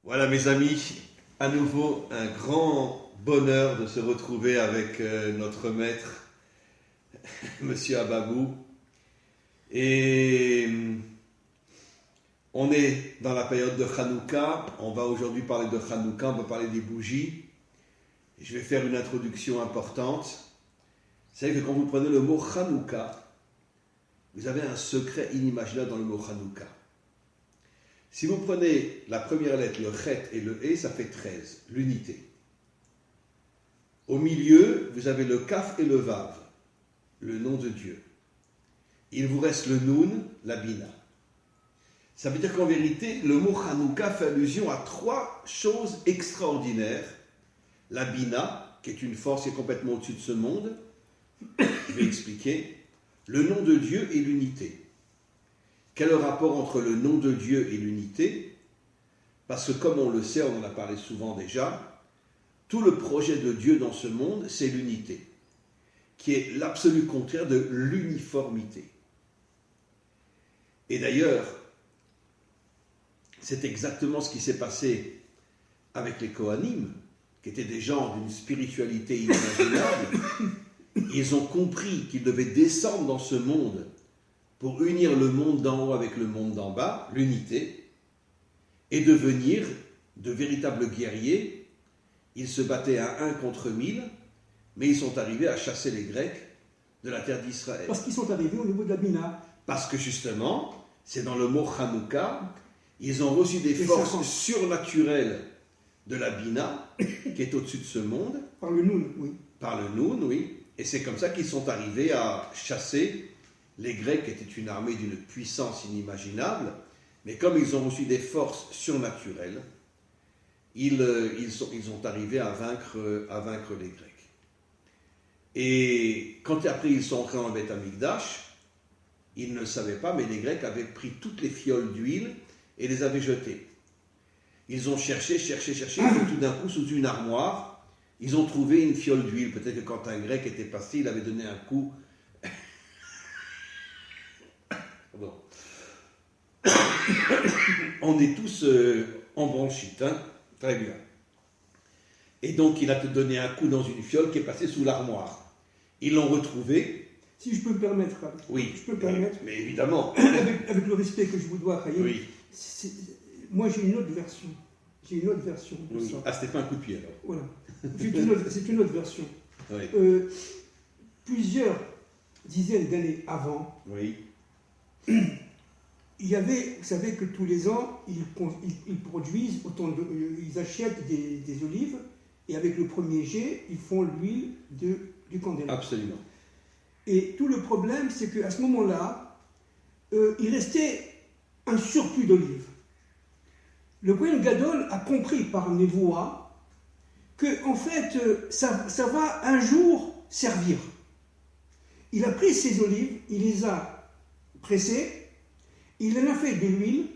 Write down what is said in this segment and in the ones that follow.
Voilà mes amis, à nouveau un grand bonheur de se retrouver avec notre maître, Monsieur Ababou. Et on est dans la période de Hanouka, on va aujourd'hui parler de Hanouka, on va parler des bougies. Je vais faire une introduction importante. Vous savez que quand vous prenez le mot Hanouka, vous avez un secret inimaginable dans le mot Hanouka. Si vous prenez la première lettre, le chet et le e, ça fait 13, l'unité. Au milieu, vous avez le kaf et le vav, le nom de Dieu. Il vous reste le noun, la bina. Ça veut dire qu'en vérité, le mot Hanouka fait allusion à trois choses extraordinaires. La bina, qui est une force qui est complètement au-dessus de ce monde, je vais expliquer. Le nom de Dieu et l'unité. Quel est le rapport entre le nom de Dieu et l'unité? Parce que comme on le sait, on en a parlé souvent déjà, tout le projet de Dieu dans ce monde, c'est l'unité, qui est l'absolu contraire de l'uniformité. Et d'ailleurs, c'est exactement ce qui s'est passé avec les Kohanim, qui étaient des gens d'une spiritualité inimaginable. Ils ont compris qu'ils devaient descendre dans ce monde pour unir le monde d'en haut avec le monde d'en bas, l'unité, et devenir de véritables guerriers. Ils se battaient à 1 contre 1000, mais ils sont arrivés à chasser les Grecs de la terre d'Israël. Parce qu'ils sont arrivés au niveau de la Bina. Parce que justement, c'est dans le mot Hanouka, ils ont reçu des forces surnaturelles de la Bina, qui est au-dessus de ce monde. Par le Noun, oui. Par le Noun, oui. Et c'est comme ça qu'ils sont arrivés à chasser les Grecs, qui étaient une armée d'une puissance inimaginable, mais comme ils ont reçu des forces surnaturelles, ils sont arrivés à vaincre les Grecs. Et quand après ils sont entrés dans le Beth Amikdash, ils ne le savaient pas, mais les Grecs avaient pris toutes les fioles d'huile et les avaient jetées. Ils ont cherché, et tout d'un coup, sous une armoire, ils ont trouvé une fiole d'huile. Peut-être que quand un Grec était passé, il avait donné un coup. Bon. On est tous en bronchite, hein? Très bien. Et donc, il a te donné un coup dans une fiole qui est passée sous l'armoire. Ils l'ont retrouvé. Si je peux me permettre. Oui. Je peux me permettre. Mais évidemment. Avec le respect que je vous dois, Khaïm. Oui. Moi, j'ai une autre version. De oui. ça. Ah, c'était pas un coup de pied, alors. Voilà. C'est une autre version. Oui. Plusieurs dizaines d'années avant, oui. il y avait, vous savez que tous les ans, ils produisent ils achètent des olives et avec le premier jet, ils font l'huile du candélabre. Absolument. Et tout le problème, c'est qu'à ce moment-là, il restait un surplus d'olives. Le Kohen Gadol a compris par Nevoa que, en fait, ça va un jour servir. Il a pris ces olives, il les a pressées, il en a fait de l'huile,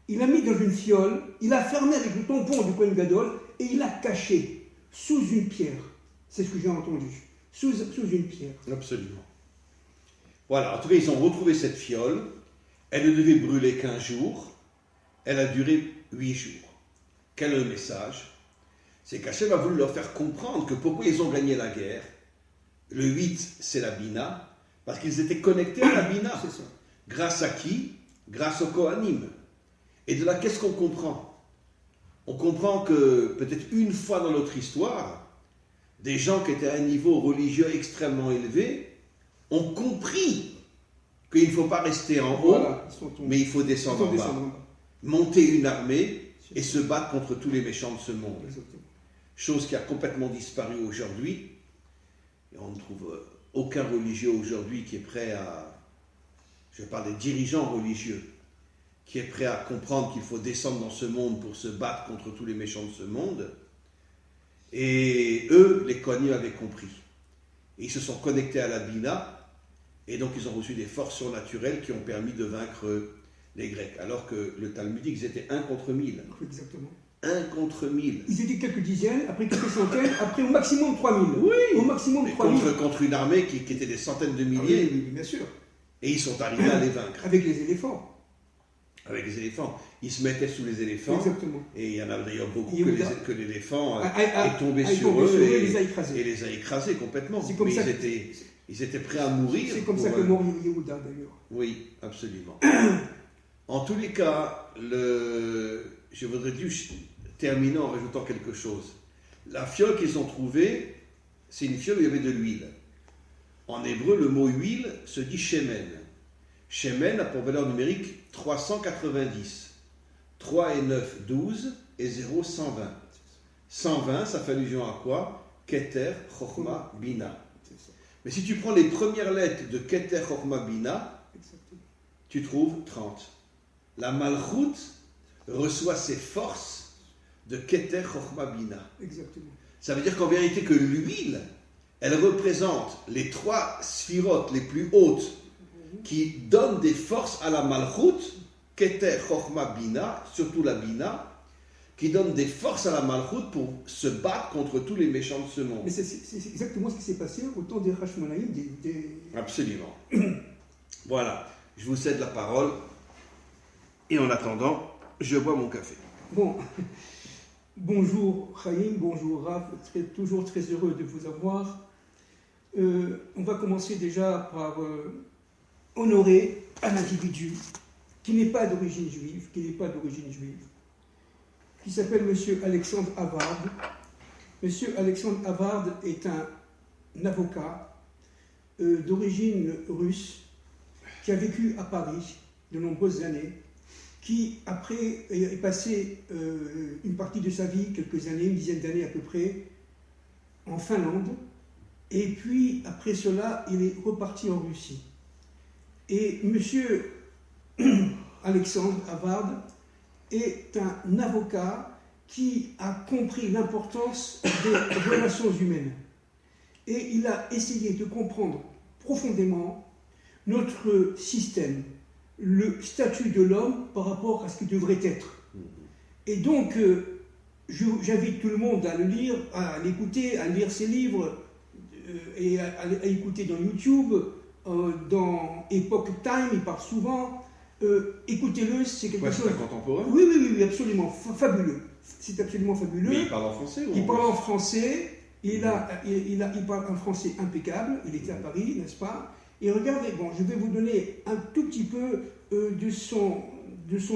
il l'a mis dans une fiole, il a fermé avec le tampon du Kohen Gadol et il l'a caché sous une pierre. C'est ce que j'ai entendu. Sous une pierre. Absolument. Voilà, en tout cas, ils ont retrouvé cette fiole. Elle ne devait brûler qu'1 jour. Elle a duré 8 jours. Quel est le message? C'est qu'Hachem a voulu leur faire comprendre que pourquoi ils ont gagné la guerre. Le 8, c'est la Bina, parce qu'ils étaient connectés à la Bina. C'est ça. Grâce à qui? Grâce au Kohanim. Et de là, qu'est-ce qu'on comprend? On comprend que peut-être une fois dans notre histoire, des gens qui étaient à un niveau religieux extrêmement élevé ont compris qu'il ne faut pas rester en haut, voilà, mais il faut descendre en bas. Monter une armée et se battre contre tous les méchants de ce monde. Exactement. Chose qui a complètement disparu aujourd'hui. Et on ne trouve aucun religieux aujourd'hui qui est prêt à... Je parle des dirigeants religieux, qui est prêt à comprendre qu'il faut descendre dans ce monde pour se battre contre tous les méchants de ce monde. Et eux, les Kohanim avaient compris. Et ils se sont connectés à la Bina, et donc ils ont reçu des forces surnaturelles qui ont permis de vaincre les Grecs. Alors que le Talmud dit qu'ils étaient 1 contre 1000. Exactement. 1 contre 1000. Ils étaient quelques dizaines, après quelques centaines, après au maximum 3000. Oui, au maximum 3000. Contre une armée qui était des centaines de milliers. Ah oui, bien sûr. Et ils sont arrivés à les vaincre. Avec les éléphants. avec les éléphants. Ils se mettaient sous les éléphants. Exactement. Et il y en a d'ailleurs beaucoup Yehuda. que l'éléphant A est tombé sur tombé eux et et les a écrasés complètement. C'est comme Mais ça ils étaient prêts à mourir. C'est comme ça que mort Yehuda d'ailleurs. Oui, absolument. En tous les cas, je voudrais juste terminer en rajoutant quelque chose. La fiole qu'ils ont trouvée, c'est une fiole où il y avait de l'huile. En hébreu, le mot huile se dit shemen. Shemen a pour valeur numérique 390. 3 et 9, 12 et 0, 120. 120, ça fait allusion à quoi? Keter, Chochma, Bina. Mais si tu prends les premières lettres de Keter, Chochma, Bina, tu trouves 30. La Malchut reçoit ses forces de Keter, Chochma, Bina. Exactement. Ça veut dire qu'en vérité que l'huile, elle représente les 3 sphirotes les plus hautes qui donnent des forces à la Malchut, Keter, Chochma, Bina, surtout la Bina, qui donnent des forces à la Malchut pour se battre contre tous les méchants de ce monde. Mais c'est exactement ce qui s'est passé au temps des Hashmonaïm. Absolument. Voilà, je vous cède la parole. Et en attendant, je bois mon café. Bon, bonjour Chaim, bonjour Rav, toujours très heureux de vous avoir. On va commencer déjà par honorer un individu qui n'est pas d'origine juive, qui s'appelle M. Alexandre Havard. M. Alexandre Havard est un avocat d'origine russe qui a vécu à Paris de nombreuses années, qui après est passé une partie de sa vie, quelques années, une dizaine d'années à peu près, en Finlande, et puis après cela, il est reparti en Russie. Et M. Alexandre Havard est un avocat qui a compris l'importance des relations humaines. Et il a essayé de comprendre profondément notre système, le statut de l'homme par rapport à ce qu'il devrait être. Et donc, j'invite tout le monde à le lire, à l'écouter, à lire ses livres, et à écouter dans YouTube, dans Epoch Time, il parle souvent. Écoutez-le, c'est quelque chose... C'est un contemporain? Oui, absolument, fabuleux. C'est absolument fabuleux. Mais il parle en français ou Il parle en français, il parle un français impeccable, il était à Paris, n'est-ce pas? Et regardez, bon, je vais vous donner un tout petit peu de son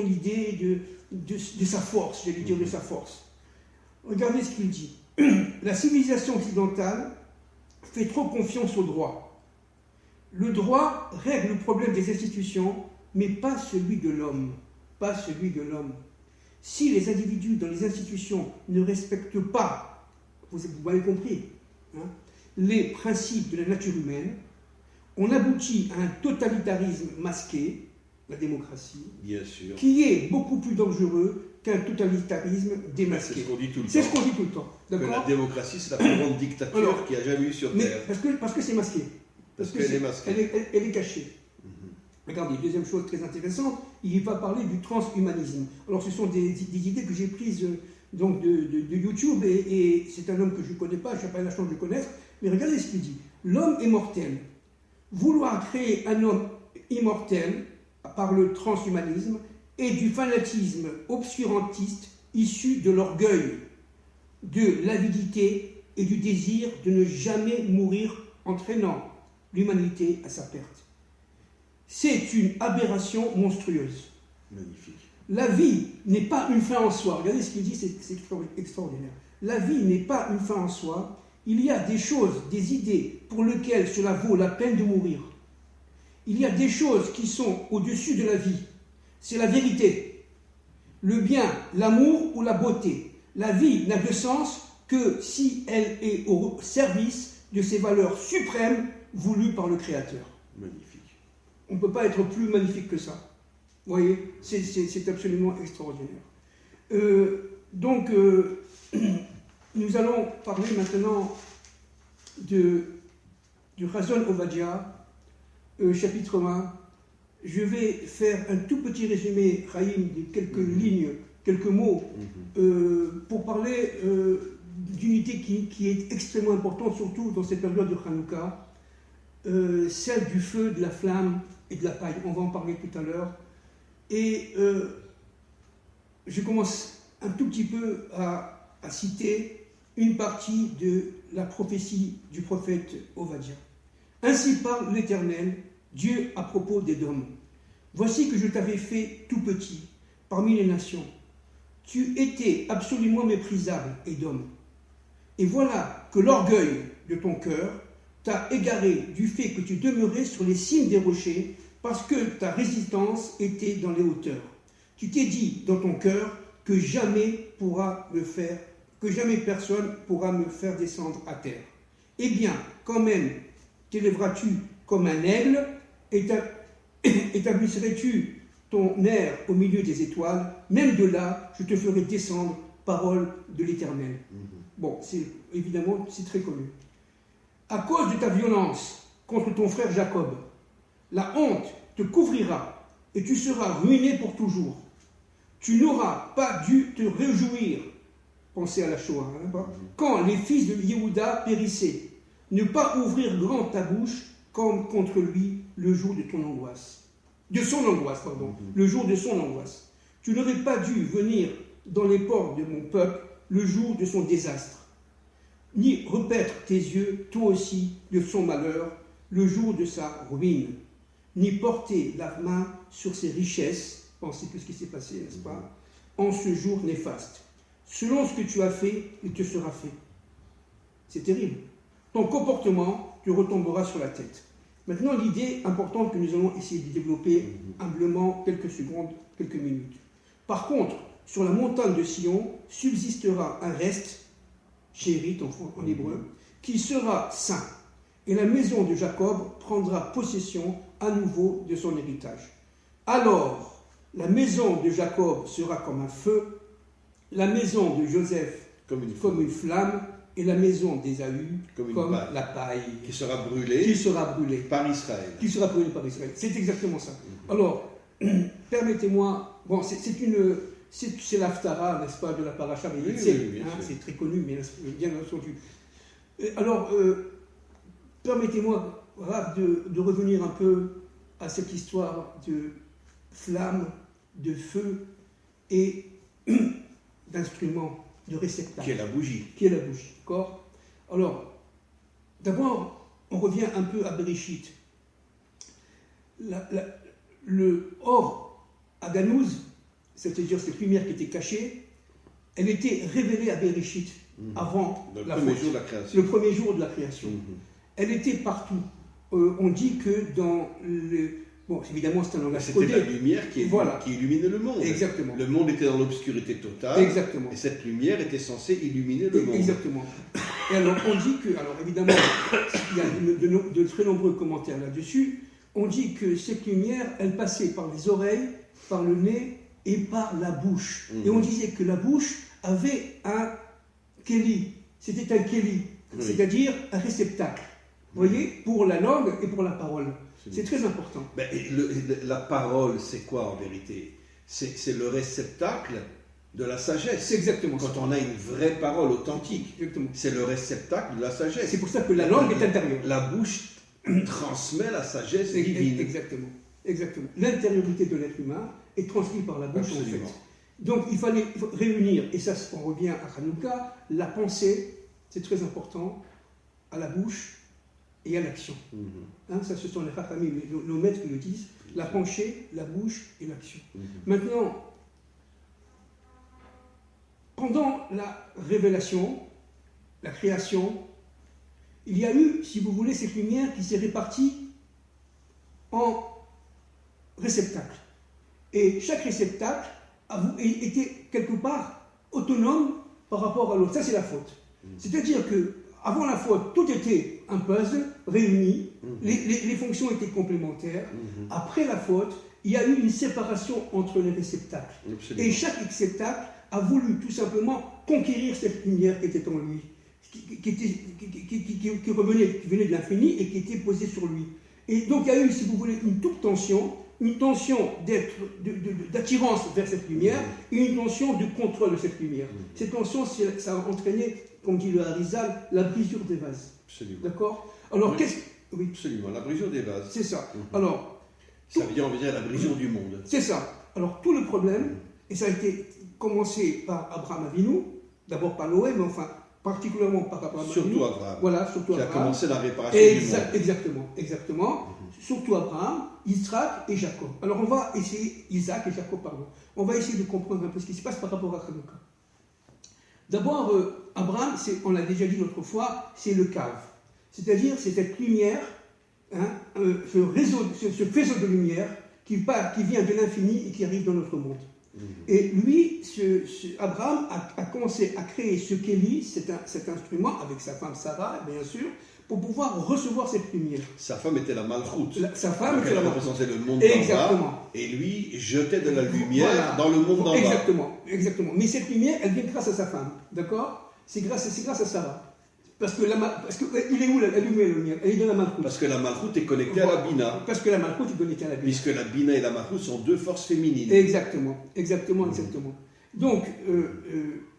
idée, de sa force, je vais lui dire de sa force. Regardez ce qu'il dit. La civilisation occidentale fait trop confiance au droit. Le droit règle le problème des institutions, mais pas celui de l'homme. Pas celui de l'homme. Si les individus dans les institutions ne respectent pas, vous m'avez compris, hein, les principes de la nature humaine, on aboutit à un totalitarisme masqué, la démocratie, bien sûr, qui est beaucoup plus dangereux qu'un totalitarisme démasqué. C'est ce qu'on dit tout le temps. C'est ce qu'on dit tout le temps. Que la démocratie, c'est la plus grande dictature qu'il y a jamais eu sur Terre. Parce que c'est masqué. Parce qu'elle est masquée. Elle est cachée. Regardez, deuxième chose très intéressante, il va parler du transhumanisme. Alors ce sont des idées que j'ai prises donc de YouTube, et c'est un homme que je ne connais pas, je n'ai pas la chance de le connaître, mais regardez ce qu'il dit. L'homme est mortel. Vouloir créer un homme immortel par le transhumanisme et du fanatisme obscurantiste issu de l'orgueil, de l'avidité et du désir de ne jamais mourir, entraînant l'humanité à sa perte. C'est une aberration monstrueuse. Magnifique. La vie n'est pas une fin en soi. Regardez ce qu'il dit, c'est extraordinaire. La vie n'est pas une fin en soi. Il y a des choses, des idées pour lesquelles cela vaut la peine de mourir. Il y a des choses qui sont au-dessus de la vie. C'est la vérité. Le bien, l'amour ou la beauté. La vie n'a de sens que si elle est au service de ces valeurs suprêmes voulues par le Créateur. Magnifique. On ne peut pas être plus magnifique que ça. Vous voyez, c'est absolument extraordinaire. Nous allons parler maintenant du Razon Ovadia, chapitre 1. Je vais faire un tout petit résumé, Chaim, de quelques lignes, quelques mots, pour parler d'une idée qui est extrêmement importante, surtout dans cette période de Hanouka, celle du feu, de la flamme et de la paille. On va en parler tout à l'heure. Et je commence un tout petit peu à citer une partie de la prophétie du prophète Ovadia. Ainsi parle l'Éternel, Dieu à propos d'Édom. Voici que je t'avais fait tout petit parmi les nations. Tu étais absolument méprisable, Édom. Et voilà que l'orgueil de ton cœur t'a égaré du fait que tu demeurais sur les cimes des rochers parce que ta résistance était dans les hauteurs. Tu t'es dit dans ton cœur que jamais personne pourra me faire descendre à terre. Eh bien, quand même, t'élèveras-tu comme un aigle, établisserais-tu ton aire au milieu des étoiles, même de là, je te ferai descendre, parole de l'Éternel. Bon, évidemment, c'est très connu. À cause de ta violence contre ton frère Jacob, la honte te couvrira et tu seras ruiné pour toujours. Tu n'auras pas dû te réjouir, pensez à la Shoah, quand les fils de Yehuda périssaient. Ne pas ouvrir grand ta bouche comme contre lui le jour de ton angoisse. Le jour de son angoisse. Tu n'aurais pas dû venir dans les portes de mon peuple le jour de son désastre, ni repaître tes yeux, toi aussi, de son malheur, le jour de sa ruine, ni porter la main sur ses richesses, pensez tout ce qui s'est passé, n'est-ce pas, en ce jour néfaste. Selon ce que tu as fait, il te sera fait. C'est terrible. Ton comportement te retombera sur la tête. Maintenant, l'idée importante que nous allons essayer de développer humblement quelques secondes, quelques minutes. Par contre, sur la montagne de Sion subsistera un reste, chérit en hébreu, qui sera saint. Et la maison de Jacob prendra possession à nouveau de son héritage. Alors, la maison de Jacob sera comme un feu, la maison de Joseph comme une flamme, et la maison d'Ésaü comme la paille. Qui sera brûlée par Israël. C'est exactement ça. Alors, permettez-moi, bon, c'est l'Haftara, n'est-ce pas, de la paracha Vayetzé, c'est très connu, mais bien entendu. Alors, permettez-moi, Rav, de revenir un peu à cette histoire de flamme, de feu et d'instrument, de réceptacle. Qui est la bougie. D'accord ? Alors, d'abord, on revient un peu à Bereshit. Le Or Aganouz, c'est-à-dire cette lumière qui était cachée, elle était révélée à Bereshit avant le premier jour de la création. Elle était partout. On dit que dans bon, évidemment, c'est un langage codé. C'était la lumière qui illuminait le monde. Exactement. Le monde était dans l'obscurité totale. Exactement. Et cette lumière était censée illuminer le monde. Exactement. Et alors, on dit que, alors évidemment, il y a de très nombreux commentaires là-dessus. On dit que cette lumière, elle passait par les oreilles, par le nez et par la bouche. Et on disait que la bouche avait un kéli. C'était un kéli, c'est-à-dire un réceptacle. Vous voyez, pour la langue et pour la parole. C'est très important. Ben, la parole, c'est quoi en vérité ? C'est le réceptacle de la sagesse. C'est exactement ça. Quand on a une vraie parole authentique, c'est le réceptacle de la sagesse. C'est pour ça que la langue est intérieure. La bouche transmet la sagesse divine. Exactement. L'intériorité de l'être humain est transmise par la bouche. Absolument. En fait. Donc il faut réunir, et ça on revient à Hanouka, la pensée, c'est très important, à la bouche et à l'action. Ça, ce sont les Chachamim, nos maîtres qui le disent, la pensée, la bouche et l'action. Maintenant, pendant la révélation, la création, il y a eu, si vous voulez, cette lumière qui s'est répartie en réceptacles. Et chaque réceptacle était quelque part autonome par rapport à l'autre. Ça, c'est la faute. C'est-à-dire que avant la faute, tout était un puzzle réuni, les fonctions étaient complémentaires. Après la faute, il y a eu une séparation entre les réceptacles. Absolument. Et chaque réceptacle a voulu tout simplement conquérir cette lumière qui était en lui, qui venait de l'infini et qui était posée sur lui. Et donc il y a eu, si vous voulez, une tension d'attirance vers cette lumière et une tension de contrôle de cette lumière. Cette tension, ça a entraîné, comme dit le Harizal, la brisure des vases. Absolument. D'accord ? Alors, Absolument, la brisure des vases. C'est ça. Alors, ça vient, on va dire, la brisure du monde. C'est ça. Alors tout le problème, et ça a été commencé par Abraham Avinu, d'abord par Noé, mais enfin particulièrement par Abraham Surtout Avinu. Abraham. Voilà, surtout qui Abraham. a commencé la réparation du monde. Exactement. Surtout Abraham, Isaac et Jacob. Alors on va essayer, Isaac et Jacob, pardon. On va essayer de comprendre un peu ce qui se passe par rapport à Hanouka. D'abord, Abraham, on l'a déjà dit l'autre fois, c'est le cave. C'est-à-dire, c'est cette lumière, ce faisceau de lumière qui vient de l'infini et qui arrive dans notre monde. Et lui, Abraham a commencé à créer ce Kéli, cet instrument, avec sa femme Sarah, bien sûr, pour pouvoir recevoir cette lumière. Sa femme était la malchoute. Sa femme était elle la malchoute. représentait le monde d'en Exactement. bas. Et lui jetait de la lumière dans le monde d'en bas. Exactement. Mais cette lumière, elle vient grâce à sa femme. D'accord? C'est grâce à Sarah. Parce que il est où la lumière? Elle est dans la malchoute. Parce que la malchoute est connectée à la bina. Parce que la malchoute est connectée à la bina. Puisque la bina et la malchoute sont deux forces féminines. Exactement. Donc,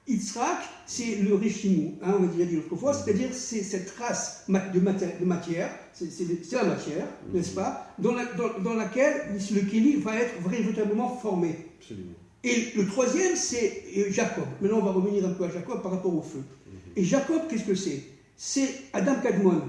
Yitzhak, c'est le Réchimou, on a déjà dit l'autre fois, c'est-à-dire c'est cette race de matière, c'est la matière, n'est-ce pas, dans laquelle le Kéli va être véritablement formé. Absolument. Et le troisième, c'est Jacob. Maintenant, on va revenir un peu à Jacob par rapport au feu. Et Jacob, qu'est-ce que c'est? C'est Adam Kadmon.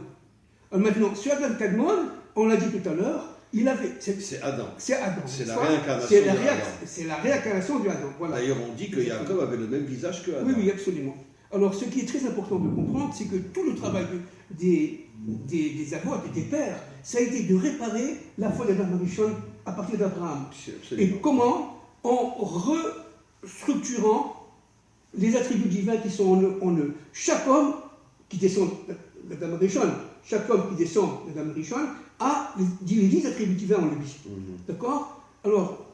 Alors maintenant, sur Adam Kadmon, on l'a dit tout à l'heure, il avait... C'est Adam. C'est Adam. C'est la réincarnation de Adam. C'est la réincarnation de Adam. Voilà. D'ailleurs, on dit que Jacob avait le même visage que Adam. Oui, absolument. Alors, ce qui est très important de comprendre, c'est que tout le travail des avots et des pères, ça a été de réparer la foi d'Adam Arishon à partir d'Abraham. Et comment? En restructurant les attributs divins qui sont en eux. Chaque homme qui descend d'Adam Arishon, chaque homme qui descend d'Adam Arishon a les 10 attributs divins en lui. D'accord? Alors,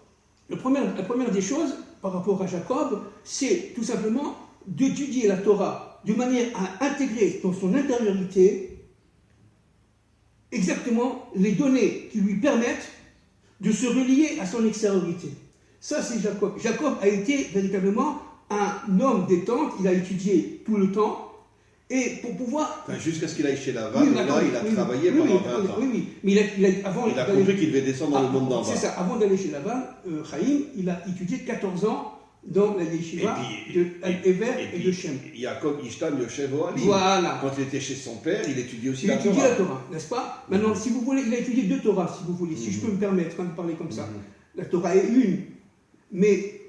la première des choses par rapport à Jacob, c'est tout simplement d'étudier la Torah de manière à intégrer dans son intériorité exactement les données qui lui permettent de se relier à son extériorité. Ça, c'est Jacob. Jacob a été véritablement un homme détente, il a étudié tout le temps, et pour pouvoir... Enfin, jusqu'à ce qu'il aille chez Lavan, et là, il a travaillé pendant 20 ans. Oui, mais il a compris qu'il devait descendre dans le monde d'en bas. C'est ça, avant d'aller chez Lavan, Chaim, il a étudié 14 ans dans la yeshiva de Ever et de Shem. Jacob Ishtam Yoshev Ohalim. Voilà. Quand il était chez son père, il étudiait aussi la Torah. Il étudiait la Torah, n'est-ce pas? Maintenant, si vous voulez, il a étudié 2 Torahs, si vous voulez, si je peux me permettre de parler comme ça. La Torah est une, mais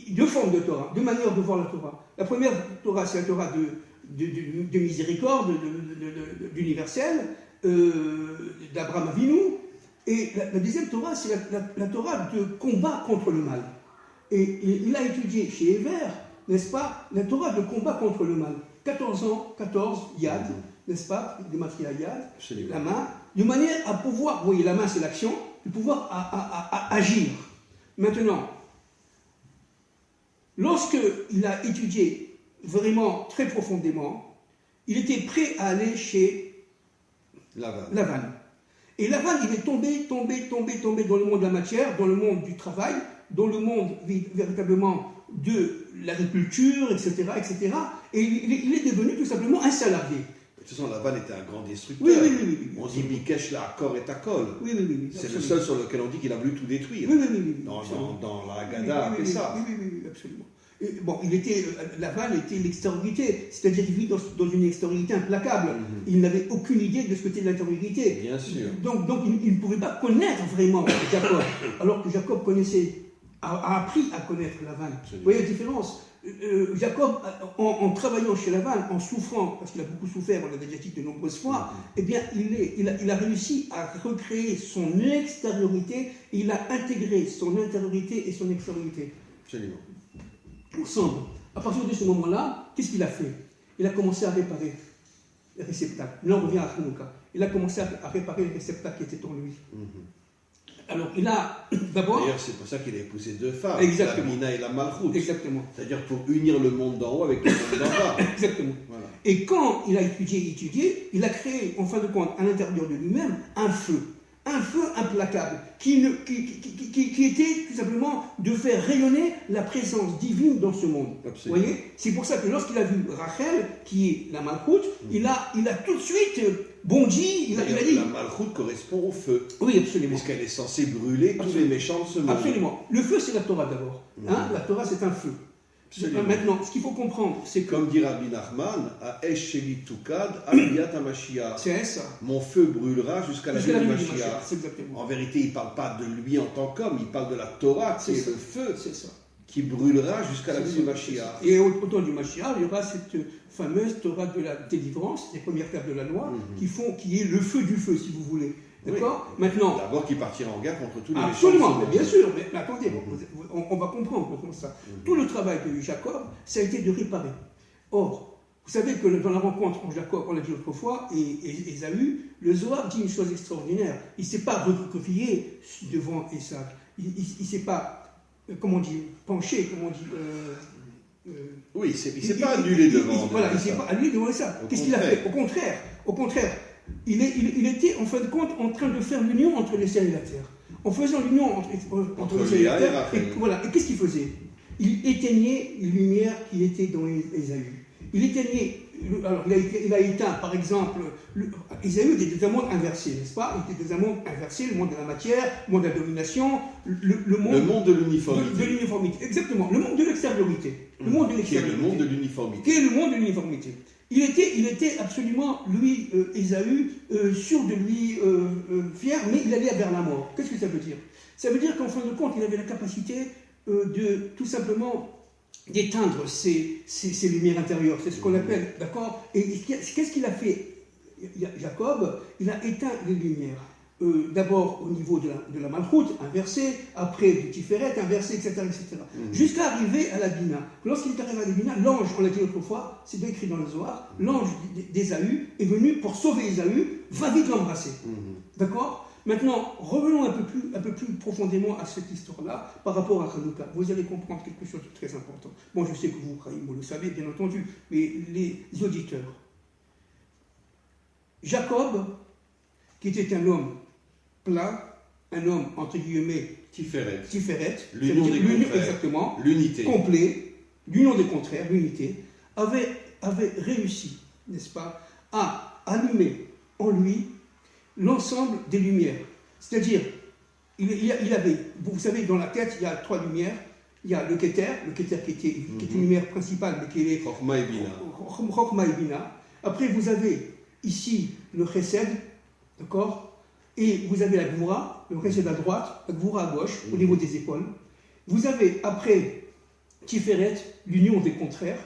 2 formes de Torah, 2 manières de voir la Torah. La première Torah, c'est la Torah de miséricorde, d'universel, d'Abraham Avinu. Et la deuxième Torah, c'est la Torah de combat contre le mal. Et il a étudié chez Ever, n'est-ce pas, la Torah de combat contre le mal. 14 ans, 14, Yad, n'est-ce pas, de Matria Yad, la main, de manière à pouvoir, vous voyez, la main c'est l'action, de pouvoir à agir. Maintenant, lorsqu'il a étudié vraiment très profondément, il était prêt à aller chez Lavan. Et Lavan, il est tombé dans le monde de la matière, dans le monde du travail, dans le monde véritablement de l'agriculture, etc. Et il est devenu tout simplement un salarié. De toute façon, Lavan était un grand destructeur. Oui. On dit Bikesh la Akor et Akol. Oui. C'est le seul sur lequel on dit qu'il a voulu tout détruire. Oui. Dans la Haggadah, après ça. Oui, absolument. Et bon, Lavan était l'extériorité, c'est-à-dire qu'il vit dans une extériorité implacable. Il n'avait aucune idée de ce que était l'intériorité. Bien sûr. Donc il ne pouvait pas connaître vraiment Jacob, alors que Jacob a appris à connaître Lavan. Vous voyez la différence? Jacob, en travaillant chez Lavan, en souffrant, parce qu'il a beaucoup souffert, on l'a déjà dit de nombreuses fois, eh bien, il a réussi à recréer son extériorité, il a intégré son intériorité et son extériorité. Absolument. Ensemble. À partir de ce moment-là, qu'est-ce qu'il a fait? Il a commencé à réparer les réceptacles. Là, on revient à Hanouka. Il a commencé à réparer les réceptacles qui étaient en lui. Alors, il a d'abord... D'ailleurs, c'est pour ça qu'il a épousé 2 femmes, Exactement. la Mina et la Malchoute. Exactement. C'est-à-dire pour unir le monde d'en haut avec le monde d'en bas. Exactement. Voilà. Et quand il a étudié, il a créé, en fin de compte, à l'intérieur de lui-même, un feu. un feu implacable qui était tout simplement de faire rayonner la présence divine dans ce monde. Vous voyez, c'est pour ça que lorsqu'il a vu Rachel, qui est la Malchoute, il a tout de suite bondi, il a dit... La Malchoute correspond au feu. Oui, absolument. Puisqu'elle est censée brûler tous les méchants de ce monde. Absolument. Le feu, c'est la Torah d'abord. La Torah, c'est un feu. Maintenant, ce qu'il faut comprendre, c'est que... Comme dit Rabbi Nachman, à Esh Sheli Tukad, Aliyat HaMashiach. C'est ça. Mon feu brûlera jusqu'à la venue du Mashiach. C'est exactement. En vérité, il ne parle pas de lui en tant qu'homme, il parle de la Torah, qui est le feu, c'est ça, qui brûlera jusqu'à la venue du Mashiach. Et au temps du Mashiach, il y aura cette fameuse Torah de la délivrance, les premières tables de la loi, qui est le feu du feu, si vous voulez. D'accord. Maintenant. D'abord, qui partira en guerre contre tous les méchants. Absolument, mais bien sûr. Mais attendez, on va comprendre comment ça. Tout le travail de Jacob, ça a été de réparer. Or, vous savez que dans la rencontre entre Jacob, on l'a dit autrefois, et Ésaü, le Zohar dit une chose extraordinaire. Il ne s'est pas recroquevillé devant Ésaü. Il ne s'est pas, comment on dit, penché, comment on dit. Oui, il ne s'est pas annulé devant. Voilà, il ne s'est pas annulé devant Ésaü. Qu'est-ce qu'il a fait? Au contraire. Il était en fin de compte en train de faire l'union entre les ciels et la terre. En faisant l'union entre les ciels et la terre, et qu'est-ce qu'il faisait? Il éteignait les lumières qui étaient dans Ésaü. Il éteignait, alors il a éteint par exemple, Ésaü était dans un monde inversé, n'est-ce pas? Il était dans un monde inversé, le monde de la matière, le monde de la domination, le monde de l'uniformité. De l'uniformité, exactement, le monde de l'extériorité. Le monde de l'extériorité. Qui est le monde de l'uniformité. Qui est le monde de l'uniformité. Il était absolument, lui, Ésaü, sûr de lui, fier, mais il allait vers la mort. Qu'est-ce que ça veut dire? Ça veut dire qu'en fin de compte, il avait la capacité de tout simplement d'éteindre ces lumières intérieures. C'est ce qu'on appelle, d'accord? Et qu'est-ce qu'il a fait? Jacob, il a éteint les lumières. D'abord au niveau de la Malchoute, un verset, après du Tiferet, un verset, etc. Jusqu'à arriver à la Bina. Lorsqu'il est arrivé à la Bina, l'ange, on l'a dit autrefois, c'est bien écrit dans le Zohar, l'ange d'Ésaü est venu pour sauver Ésaü, va vite l'embrasser. D'accord? Maintenant, revenons un peu plus profondément à cette histoire-là par rapport à Hanouka. Vous allez comprendre quelque chose de très important. Bon, je sais que vous le savez, bien entendu, mais les auditeurs. Jacob, qui était un homme plat, un homme, entre guillemets, Tiferet, l'union des contraires, exactement, l'unité, complet, l'union des contraires, l'unité, avait réussi, n'est-ce pas, à allumer en lui l'ensemble des lumières. C'est-à-dire, il avait, vous savez, dans la tête, il y a 3 lumières. Il y a le Keter qui est une lumière principale, mais qui est Chokhma et Bina. Après, vous avez ici le Chesed, d'accord? Et vous avez la Gvoura, le Chesed à droite, la Gvoura à gauche, au niveau des épaules. Vous avez après Tiferet, l'union des contraires.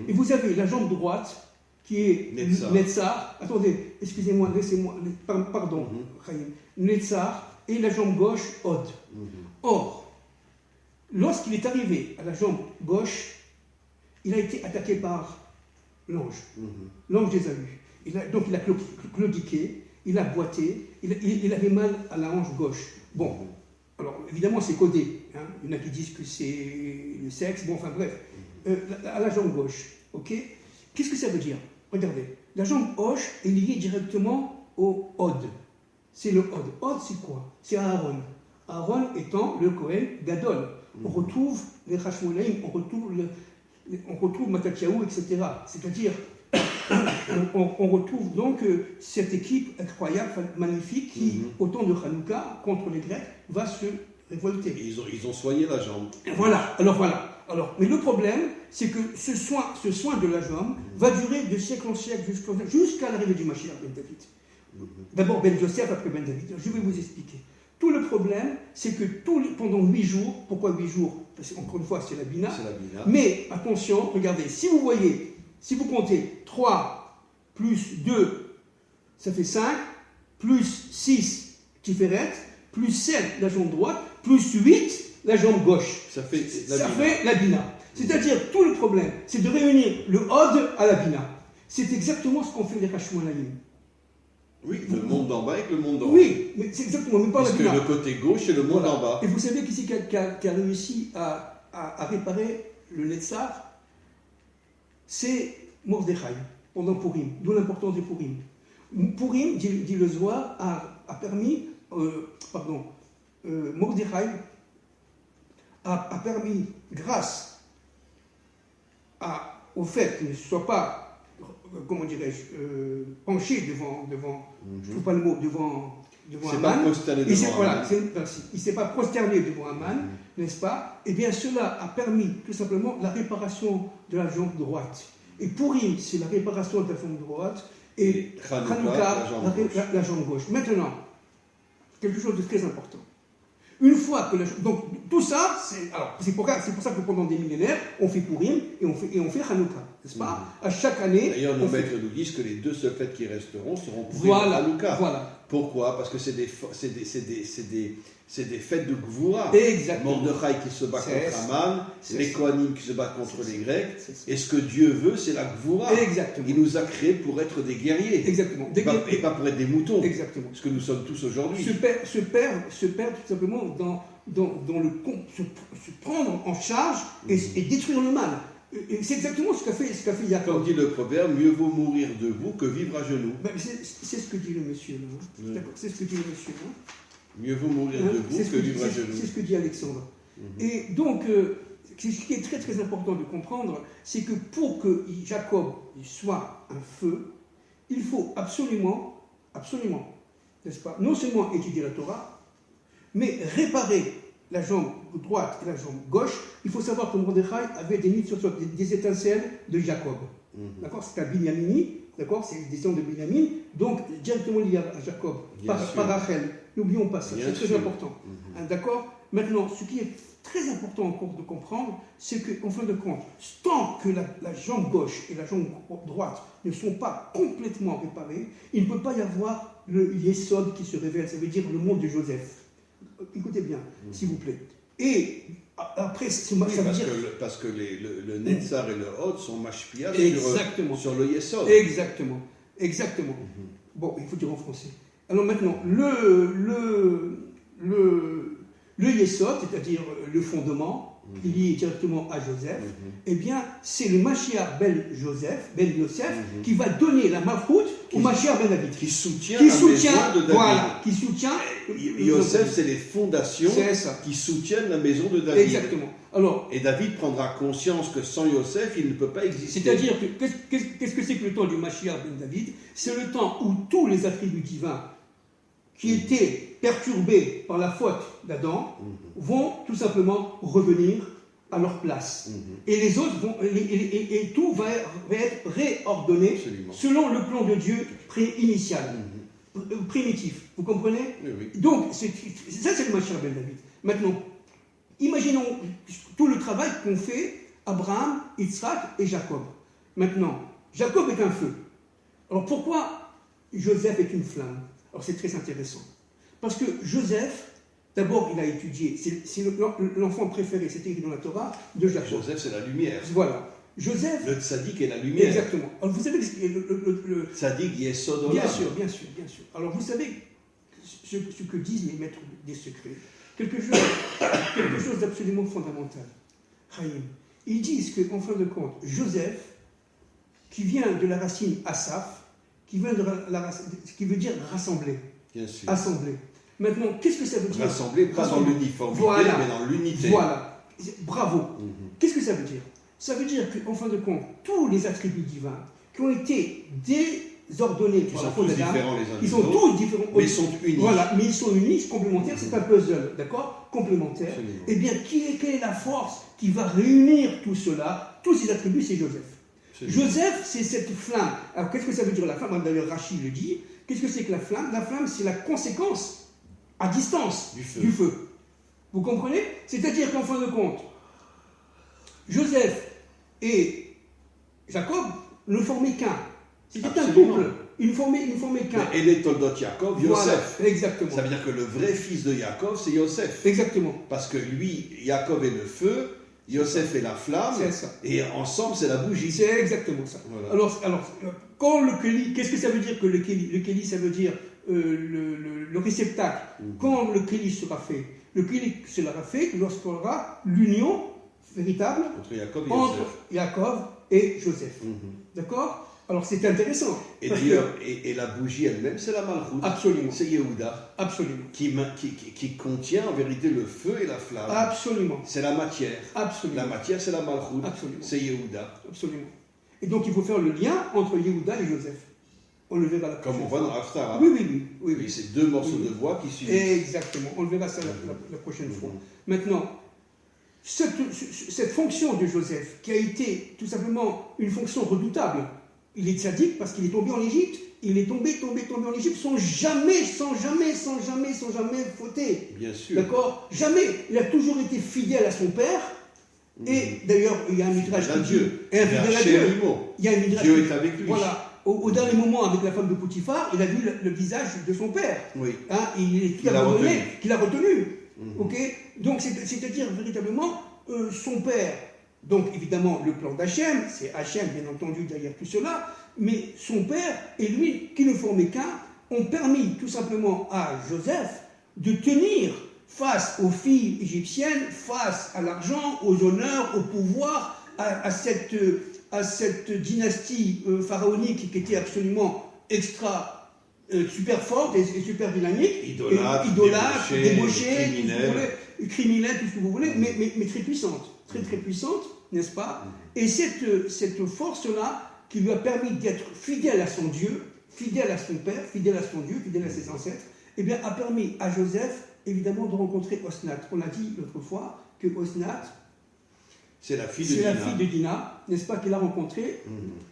Et vous avez la jambe droite, qui est Netzar. Attendez, excusez-moi, laissez-moi, pardon, Netzar, et la jambe gauche, Od. Or, lorsqu'il est arrivé à la jambe gauche, il a été attaqué par l'ange, l'ange d'Ésaü. Donc il a claudiqué, il a boité, il avait mal à la hanche gauche. Bon, alors évidemment c'est codé. Hein. Il y en a qui disent que c'est le sexe, bon, enfin bref. À la jambe gauche, ok? Qu'est-ce que ça veut dire? Regardez, la jambe gauche est liée directement au Od. C'est le Od. Od, c'est quoi? C'est Aaron. Aaron étant le Kohen Gadol. On retrouve les Hashmonaïm, on retrouve Matatyahu, etc. C'est-à-dire, on retrouve donc cette équipe incroyable, magnifique, qui, au temps de Hanouka, contre les Grecs, va se révolter. Ils ont soigné la jambe. Voilà. Alors, mais le problème, c'est que ce soin de la jambe va durer de siècle en siècle jusqu'à l'arrivée du Mashiach Ben David. D'abord Ben Joseph, après Ben David. Je vais vous expliquer. Tout le problème, c'est que pendant 8 jours, pourquoi 8 jours? Parce qu'encore une fois, c'est la Bina. Mais attention, regardez, si vous comptez 3 plus 2, ça fait 5, plus 6, Tiferet, plus 7, la jambe droite, plus 8, la jambe gauche. Ça fait la Bina. C'est-à-dire, tout le problème, c'est de réunir le Od à la Bina. C'est exactement ce qu'ont fait les Hashmonaïm. Oui, le monde d'en bas avec le monde d'en haut. Oui, mais c'est exactement, mais pas la Bina. Parce que le côté gauche est le monde d'en bas. Et vous savez qui c'est qui a réussi à réparer le Netzar? C'est Mordechai, pendant Purim, d'où l'importance de Purim. Purim, dit le Zohar, a permis Mordechai a permis, grâce au fait qu'il ne soit pas, comment dirais-je, penché devant je ne trouve pas le mot, devant Aman. Il ne s'est pas prosterné devant Aman, n'est-ce pas? Eh bien, cela a permis tout simplement la réparation de la jambe droite. Et Purim, c'est la réparation de la jambe droite, et Hanouka, la jambe gauche. Maintenant, quelque chose de très important. Une fois que donc tout ça, c'est pour ça que pendant des millénaires, on fait Purim et on fait Hanouka, n'est-ce pas? À chaque année. D'ailleurs, nos maîtres nous disent que les deux seules fêtes qui resteront seront Purim et Hanouka. Voilà. Pourquoi? Parce que c'est des fêtes de Gvoura. Exactement. Mordechai qui se bat contre Aman, les Kohanim qui se battent contre les Grecs. Et ce que Dieu veut, c'est la Gvoura. Exactement. Il nous a créés pour être des guerriers. Exactement. Et pas pour être des moutons. Exactement. Ce que nous sommes tous aujourd'hui. Se perd tout simplement dans se prendre en charge et détruire le mal. Et c'est exactement ce qu'a fait Jacob. Comme dit le proverbe, mieux vaut mourir debout que vivre à genoux. C'est ce que dit le monsieur là. D'accord, c'est ce que dit le monsieur là. Mieux vaut mourir debout que vivre à genoux. C'est ce que dit Alexandre. Et donc, ce qui est très très important de comprendre, c'est que pour que Jacob soit un feu, il faut absolument, n'est-ce pas, non seulement étudier la Torah, mais réparer la jambe droite et la jambe gauche. Il faut savoir que Mordechai avait des des étincelles de Jacob. D'accord? C'est un Binyamini, d'accord? C'est une descendant de Binyamin, donc directement lié à Jacob, par Rachel. N'oublions pas ça, c'est très important. D'accord? Maintenant, ce qui est très important encore de comprendre, c'est qu'en fin de compte, tant que la jambe gauche et la jambe droite ne sont pas complètement réparées, il ne peut pas y avoir le Yesod qui se révèle, ça veut dire le mot de Joseph. Écoutez bien, s'il vous plaît. Et après, ça veut dire... Parce que le Netzar et le Hod sont mashpia sur le Yesod. Exactement. Bon, il faut dire en français. Alors maintenant, le Yesod, c'est-à-dire le fondement, lié directement à Joseph, eh bien, c'est le Mashiach Ben Yosef, qui va donner la Malchout au Mashiach Ben David. Qui soutient la maison de David. Voilà, qui soutient... Yosef, c'est les fondations qui soutiennent la maison de David. Exactement. Alors, et David prendra conscience que sans Yosef, il ne peut pas exister. C'est-à-dire que, qu'est-ce que c'est que le temps du Mashiach Ben David? C'est le temps où tous les attributs divins qui étaient perturbés par la faute d'Adam vont tout simplement revenir à leur place. Et les autres vont, et tout va être réordonné selon le plan de Dieu initial, primitif. Vous comprenez? Oui. Donc, ça c'est le Mashiach Ben David. Maintenant, imaginons tout le travail qu'ont fait Abraham, Yitzhak et Jacob. Maintenant, Jacob est un feu. Alors pourquoi Joseph est une flamme? Alors c'est très intéressant. Parce que Joseph, d'abord il a étudié, c'est l'enfant préféré, c'est écrit dans la Torah, de Jacob. Joseph c'est la lumière. Voilà. Joseph... Le tzaddik est la lumière. Exactement. Alors vous savez le tzaddik yesod olam. Bien sûr. Alors vous savez ce que disent les maîtres des secrets. Quelque chose d'absolument fondamental. Chaim. Ils disent qu'en fin de compte, Joseph, qui vient de la racine Asaph, qui veut dire rassembler. Bien sûr. Assembler. Maintenant, qu'est-ce que ça veut dire? Rassembler, pas dans l'uniformité, mais dans l'unité. Voilà. Bravo. Qu'est-ce que ça veut dire? Ça veut dire qu'en fin de compte, tous les attributs divins qui ont été désordonnés par la faute d'Adam, ils sont tous différents, mais ils sont unis. Voilà, mais ils sont unis, complémentaires, c'est un puzzle, d'accord? Complémentaire. Absolument. Eh bien, quelle est la force qui va réunir tout cela? Tous ces attributs, c'est Joseph. Joseph, c'est cette flamme. Alors, qu'est-ce que ça veut dire la flamme? D'ailleurs, Rachid le dit. Qu'est-ce que c'est que la flamme? La flamme, c'est la conséquence à distance du feu. Vous comprenez? C'est-à-dire qu'en fin de compte, Joseph et Jacob ne formaient qu'un. C'était un couple. Ils ne formaient qu'un. Et les Toldot Yaakov, Yosef. Voilà, exactement. Ça veut dire que le vrai fils de Yaakov, c'est Yosef. Exactement. Parce que lui, Yaakov est le feu, Yosef est la flamme, et ensemble, c'est la bougie. C'est exactement ça. Voilà. Alors, quand le Kéli, qu'est-ce que ça veut dire que le Kéli? Le Kéli, ça veut dire le réceptacle. Quand le Kéli sera fait, le Kéli sera fait lorsqu'on aura l'union véritable entre Yaakov et Joseph. D'accord? Alors c'est intéressant. Et d'ailleurs, et la bougie elle-même, c'est la Malchout. Absolument. C'est Yehuda. Absolument. Qui contient en vérité le feu et la flamme. Absolument. C'est la matière. Absolument. La matière, c'est la Malchout. Absolument. C'est Yehuda. Absolument. Et donc il faut faire le lien entre Yehuda et Joseph. On le verra la prochaine Comme on voit dans Haftarah. Oui. C'est deux morceaux de voix qui suivent. Exactement. On le verra ça la prochaine fois. Maintenant, cette fonction de Joseph, qui a été tout simplement une fonction redoutable, il est tzaddik parce qu'il est tombé en Égypte, il est tombé en Égypte sans jamais fauter. Bien sûr. D'accord? Jamais. Il a toujours été fidèle à son père. Et d'ailleurs, il y a un midrash qui dit... Et un fidèle à Dieu. Il y a un midrash Dieu est avec lui. Voilà. Au dernier moment, avec la femme de Potiphar, il a vu le visage de son père. Oui. Qu'il a retenu. Ok. Donc, c'est-à-dire véritablement son père. Donc, évidemment, le plan d'Hachem, c'est Hachem, bien entendu, derrière tout cela, mais son père et lui, qui ne formaient qu'un, ont permis tout simplement à Joseph de tenir face aux filles égyptiennes, face à l'argent, aux honneurs, au pouvoir, à cette dynastie pharaonique qui était absolument super forte et super dynamique. Idolâtre, débauchée, criminelle, tout ce que vous voulez, mais très puissante. Très puissante, n'est-ce pas? Et cette force-là, qui lui a permis d'être fidèle à son Dieu, fidèle à son père, fidèle à son Dieu, fidèle à ses ancêtres, eh bien, a permis à Joseph, évidemment, de rencontrer Osnat. On a dit l'autre fois que Osnat, c'est la fille de Dina, n'est-ce pas, qu'il a rencontrée,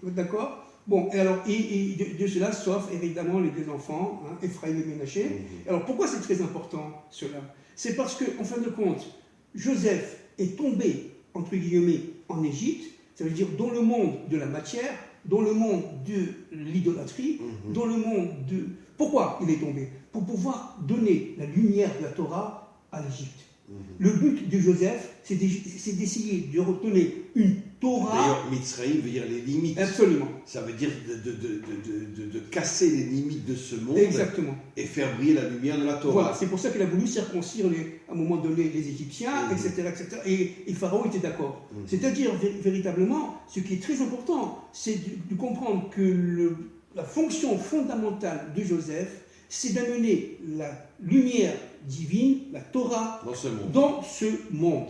d'accord? Bon, et alors, de cela, sauf évidemment les deux enfants, Ephraïm et Ménaché. Alors, pourquoi c'est très important, cela? C'est parce qu'en fin de compte, Joseph est tombé, entre guillemets, en Égypte, ça veut dire dans le monde de la matière, dans le monde de l'idolâtrie, dans le monde de... Pourquoi il est tombé? Pour pouvoir donner la lumière de la Torah à l'Égypte. Le but de Joseph, c'est d'essayer de retenir une Torah... D'ailleurs, Mitzraïm veut dire les limites. Absolument. Ça veut dire de casser les limites de ce monde. Exactement. Et faire briller la lumière de la Torah. Voilà, c'est pour ça qu'il a voulu circoncire à un moment donné les Égyptiens, etc. Et Pharaon était d'accord. C'est-à-dire, véritablement, ce qui est très important, c'est de comprendre que la fonction fondamentale de Joseph, c'est d'amener la lumière divine, la Torah, dans ce monde. Absolument.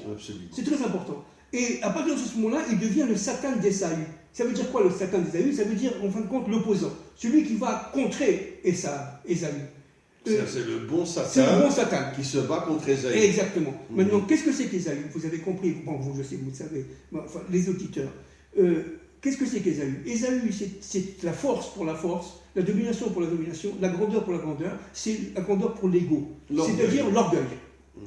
C'est très important. Et à partir de ce moment-là, il devient le Satan d'Ésaü. Ça veut dire quoi, le Satan d'Ésaü? Ça veut dire, en fin de compte, l'opposant. Celui qui va contrer Ésaü. C'est le bon Satan. C'est le bon Satan. Qui se bat contre Ésaü. Exactement. Maintenant, qu'est-ce que c'est qu'Ésaü? Vous avez compris. Bon, vous, je sais, vous le savez. Enfin, les auditeurs. Qu'est-ce que c'est qu'Ésaü? Ésaü, c'est la force pour la force, la domination pour la domination, la grandeur pour la grandeur, c'est la grandeur pour l'ego, c'est-à-dire l'orgueil.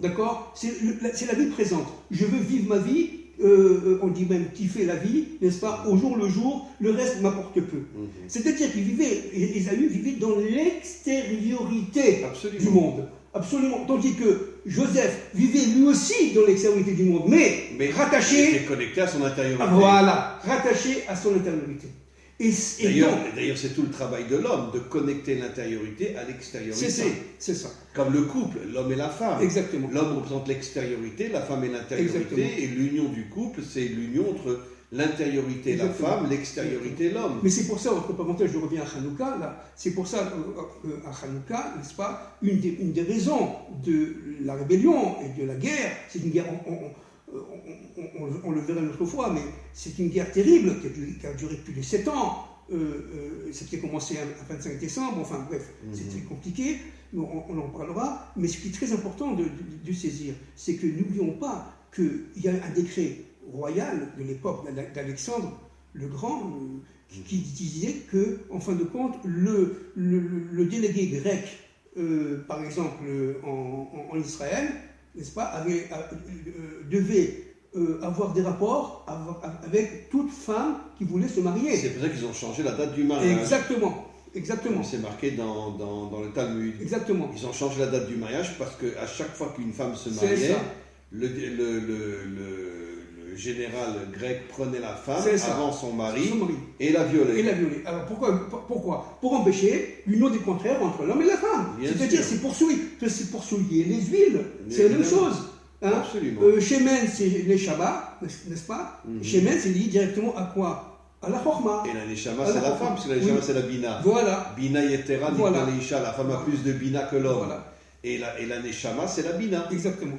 D'accord? C'est la vie présente. Je veux vivre ma vie, on dit même kiffer la vie, n'est-ce pas? Au jour le jour, le reste m'apporte peu. C'est-à-dire qu'Ésaü vivait dans l'extériorité du monde. Absolument. Tandis que Joseph vivait lui aussi dans l'extériorité du monde, mais rattaché... Il était connecté à son intériorité. Voilà, rattaché à son intériorité. D'ailleurs, c'est tout le travail de l'homme, de connecter l'intériorité à l'extériorité. C'est ça. Comme le couple, l'homme et la femme. Exactement. L'homme représente l'extériorité, la femme et l'intériorité. Exactement. Et l'union du couple, c'est l'union entre l'intériorité et la femme, l'extériorité et l'homme. Mais c'est pour ça, entre parenthèses, je reviens à Hanouka, là, c'est pour ça, à Hanouka, n'est-ce pas, une des raisons de la rébellion et de la guerre, c'est une guerre, on le verra une autre fois, mais c'est une guerre terrible qui a duré plus de 7 ans. Ça qui a commencé à 25 décembre, enfin bref, c'est très compliqué, on en parlera. Mais ce qui est très important de saisir, c'est que n'oublions pas qu'il y a un décret royal de l'époque d'Alexandre le Grand qui disait que, en fin de compte, le délégué grec, par exemple en Israël, n'est-ce pas, devait avoir des rapports avec toute femme qui voulait se marier. C'est pour ça qu'ils ont changé la date du mariage. Exactement. C'est marqué dans le Talmud. Exactement. Ils ont changé la date du mariage parce qu'à chaque fois qu'une femme se mariait, le général grec prenait la femme avant son mari et la violait. Alors pourquoi? Pour empêcher l'union des contraires entre l'homme et la femme. C'est-à-dire, c'est pour souiller les huiles. C'est la même chose. Absolument. Shemen, c'est les Shabbat, n'est-ce pas? Shemen, c'est lié directement à quoi? à la Chorma. Et la Neshama, c'est la femme, parce que la Neshama, c'est la Bina. Voilà. Bina Yetera, Voilà. Nidna Leisha, la femme a plus de Bina que l'homme. Voilà. Et la Neshama, c'est la Bina. Exactement.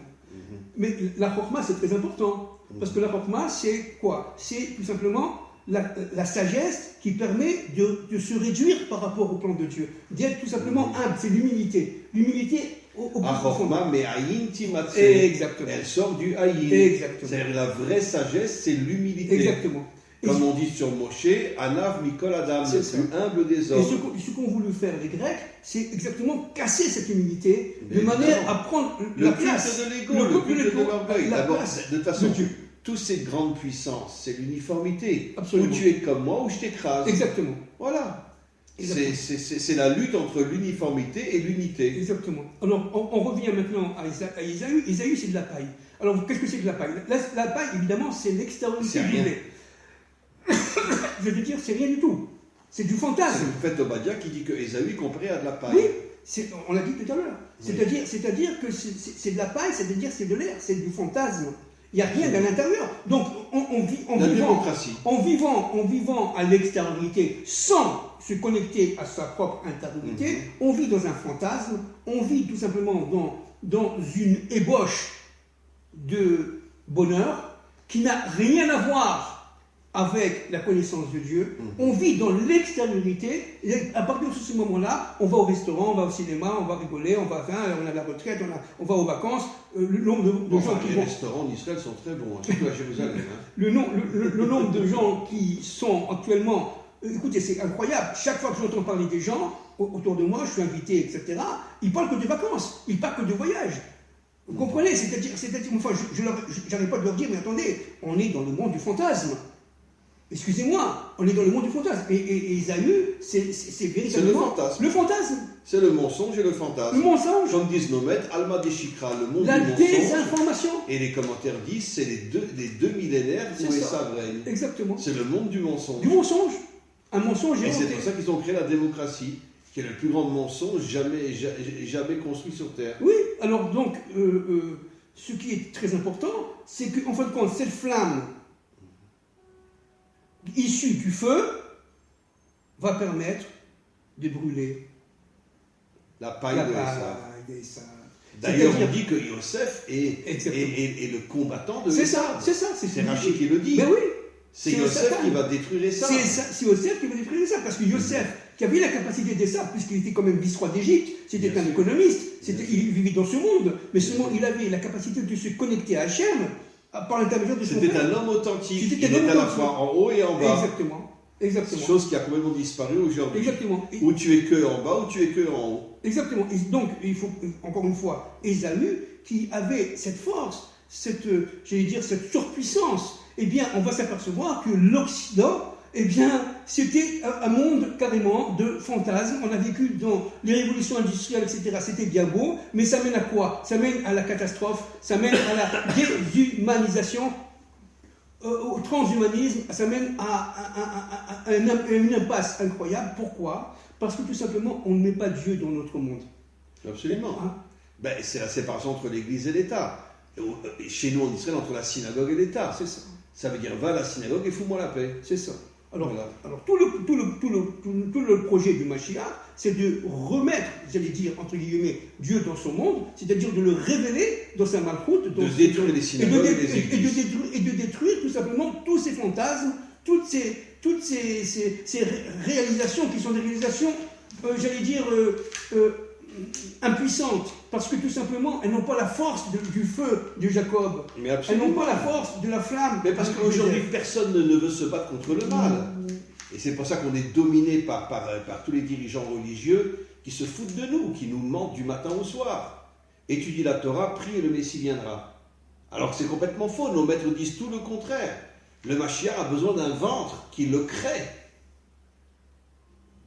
Mais la Chorma, c'est très important. Parce que la Chorma, c'est quoi? C'est tout simplement la sagesse qui permet de se réduire par rapport au plan de Dieu. D'être tout simplement humble, c'est l'humilité. L'humilité au plus profond. Chorma, mais Aïn Timatse. Exactement. Elle sort du Aïn. Exactement. C'est-à-dire la vraie sagesse, c'est l'humilité. Exactement. Comme on dit sur Moshe, Anav Mikol Adam, le plus humble des Et hommes. ce qu'ont voulu faire les Grecs, c'est exactement casser cette humilité de Évidemment. manière à prendre Le la culte place. de l'ego, le culte de l'orgueil. La D'abord, place de toute façon, de Dieu. toutes ces grandes puissances, c'est l'uniformité. Absolument. Ou tu es comme moi, ou je t'écrase. Exactement. Voilà. Exactement. C'est la lutte entre l'uniformité et l'unité. Exactement. Alors, on revient maintenant à Ésaü. Ésaü, c'est de la paille. Alors, qu'est-ce que c'est que la paille? La paille, évidemment, c'est l'extériorité C'est du rien. blé. Je veux dire, c'est rien du tout. C'est du fantasme. C'est le prophète Obadiah qui dit que Ésaü est comparé à de la paille. Oui, on l'a dit tout à l'heure. Oui. C'est-à-dire que c'est de la paille, c'est-à-dire c'est de l'air, c'est du fantasme. Il n'y a rien à l'intérieur. Donc, en vivant à l'extériorité sans se connecter à sa propre intériorité, on vit dans un fantasme, on vit tout simplement dans une ébauche de bonheur qui n'a rien à voir avec la connaissance de Dieu. On vit dans l'extériorité, et à partir de ce moment-là, on va au restaurant, on va au cinéma, on va rigoler, on a la retraite, on va aux vacances. Le nombre de gens qui les vont... restaurants en Israël sont très bons, surtout à Jérusalem. Le nombre de gens qui sont actuellement... Écoutez, c'est incroyable. Chaque fois que j'entends parler des gens autour de moi, je suis invité, etc., ils parlent que de vacances, ils parlent que de voyages. Vous comprenez? C'est-à-dire une fois, j'arrive pas de leur dire, mais attendez, on est dans le monde du fantasme. Excusez-moi, on est dans le monde du fantasme. Et Ésaü, c'est véritablement... fantasme. Le fantasme. C'est le mensonge et le fantasme. Le mensonge. Comme disent nos maîtres, Alma Deshikra, le monde La du mensonge. désinformation. Et les commentaires disent c'est les deux millénaires où C'est ça règne. Exactement. C'est le monde du mensonge. Du mensonge. Un mensonge Et c'est inventé. pour ça qu'ils ont créé la démocratie, qui est le plus grand mensonge jamais construit sur Terre. Oui, alors donc, ce qui est très important, c'est qu'en fin de compte, cette flamme issue du feu va permettre de brûler La paille la de Esav. paille. Ça. D'ailleurs, C'est-à-dire- on dit que Yosef est le combattant de C'est ça, Esav. c'est ça. C'est Rachid qui le dit. Ben oui. C'est c'est Yosef Satan. qui va détruire Esav. C'est Yosef qui va détruire ça, parce que Yosef, qui avait la capacité d'Esav, puisqu'il était quand même vice-roi d'Égypte, c'était Bien un sûr. économiste, il vivait dans ce monde, mais Bien seulement il avait la capacité de se connecter à Hachem par l'intermédiaire de son C'était père. un homme authentique. Il C'était un était homme à la authentique. fois en haut et en bas. Exactement. Chose qui a complètement disparu aujourd'hui. Exactement. Où tu es que en bas, ou tu es que en haut. Exactement. Et donc, il faut, encore une fois, Ésaü, qui avait cette force, cette surpuissance, eh bien, on va s'apercevoir que l'Occident, eh bien, c'était un monde carrément de fantasmes. On a vécu dans les révolutions industrielles, etc. C'était bien beau, mais ça mène à quoi? Ça mène à la catastrophe, ça mène à la déshumanisation, au transhumanisme, ça mène à une impasse incroyable. Pourquoi? Parce que tout simplement, on ne met pas Dieu dans notre monde. Absolument. Hein? Ben, c'est la séparation entre l'Église et l'État. Chez nous en Israël, entre la synagogue et l'État. C'est ça. Ça veut dire va à la synagogue et fous-moi la paix. C'est ça. Alors, Voilà. alors tout le projet du Mashiach, c'est de remettre, j'allais dire, entre guillemets, Dieu dans son monde, c'est-à-dire de le révéler dans sa malchoute. De détruire les synagogues et les églises. Et de détruire tout simplement tous ces fantasmes, toutes ces réalisations qui sont des réalisations, j'allais dire, impuissantes, parce que tout simplement, elles n'ont pas la force du feu de Jacob. Mais Elles absolument. n'ont pas la force de la flamme. Mais parce qu'aujourd'hui, personne ne veut se battre contre le mal. Et c'est pour ça qu'on est dominé par tous les dirigeants religieux qui se foutent de nous, qui nous mentent du matin au soir. Étudie la Torah, prie et le Messie viendra. Alors que c'est complètement faux. Nos maîtres disent tout le contraire. Le Mashiach a besoin d'un ventre qui le crée.